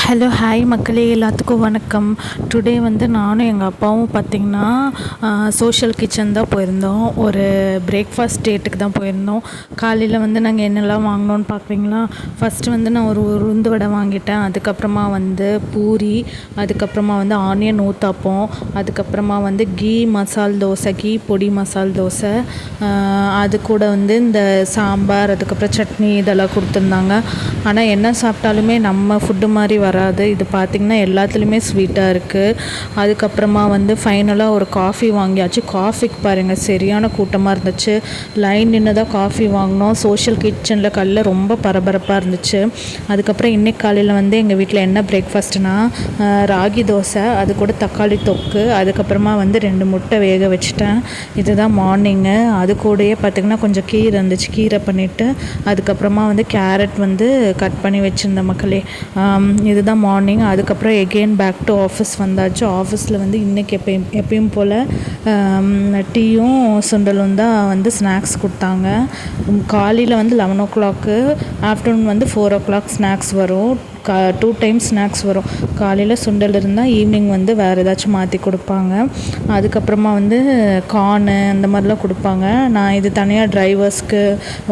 Hello hi மக்களே, எல்லாத்துக்கும் வணக்கம். டுடே வந்து நானும் எங்கள் அப்பாவும் பார்த்திங்கன்னா சோஷியல் கிச்சன் தான் போயிருந்தோம். ஒரு பிரேக்ஃபாஸ்ட் டேட்டுக்கு தான் போயிருந்தோம். காலையில் வந்து நாங்கள் என்னெல்லாம் வாங்கினோன்னு பார்க்குறீங்களா? ஃபஸ்ட்டு வந்து நான் ஒரு உளுந்து வடை வாங்கிட்டேன். அதுக்கப்புறமா வந்து பூரி, அதுக்கப்புறமா வந்து ஆனியன் ஊத்தாப்பம், அதுக்கப்புறமா வந்து கீ மசால் தோசை, கீ பொடி மசால் தோசை, அது கூட வந்து இந்த சாம்பார், அதுக்கப்புறம் சட்னி இதெல்லாம் கொடுத்துருந்தாங்க. ஆனால் என்ன சாப்பிட்டாலுமே நம்ம ஃபுட்டு மாதிரி வராது. இது பார்த்திங்கன்னா எல்லாத்துலேயுமே ஸ்வீட்டாக இருக்குது. அதுக்கப்புறமா வந்து ஃபைனலாக ஒரு காஃபி வாங்கியாச்சு. காஃபிக்கு பாருங்கள் சரியான கூட்டமாக இருந்துச்சு. லைன் நின்று தான் காஃபி வாங்கினோம். சோஷியல் கிச்சனில் காலையில் ரொம்ப பரபரப்பாக இருந்துச்சு. அதுக்கப்புறம் இன்றைக்கி காலையில் வந்து எங்கள் வீட்டில் என்ன பிரேக்ஃபாஸ்ட்னால் ராகி தோசை, அது கூட தக்காளி தொக்கு, அதுக்கப்புறமா வந்து 2 முட்டை வேக வச்சுட்டேன். இதுதான் மார்னிங்கு. அது கூடயே பார்த்திங்கன்னா கொஞ்சம் கீரை இருந்துச்சு, கீரை பண்ணிவிட்டு அதுக்கப்புறமா வந்து கேரட் வந்து கட் பண்ணி வச்சுருந்தேன் மக்களே. இதுதான் மார்னிங். அதுக்கப்புறம் எகெயின் பேக் டு ஆஃபீஸ் வந்தாச்சு. ஆஃபீஸில் வந்து இன்றைக்கி எப்பயும் போல் டீயும் சுண்டலும் தான் வந்து ஸ்நாக்ஸ் கொடுத்தாங்க. காலையில் வந்து 11 o'clock, ஆஃப்டர்நூன் வந்து 4 o'clock ஸ்நாக்ஸ் வரும். 2 times ஸ்நாக்ஸ் வரும். காலையில் சுண்டல் இருந்தால் ஈவினிங் வந்து வேறு ஏதாச்சும் மாற்றி கொடுப்பாங்க. அதுக்கப்புறமா வந்து கார்னு அந்த மாதிரிலாம் கொடுப்பாங்க. நான் இது தனியாக டிரைவர்ஸ்க்கு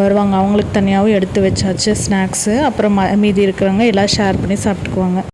வருவாங்க, அவங்களுக்கு தனியாகவும் எடுத்து வச்சாச்சு ஸ்நாக்ஸு. அப்புறம் மீதி இருக்கிறவங்க எல்லாம் ஷேர் பண்ணி சாப்பிட்டுக்குவாங்க.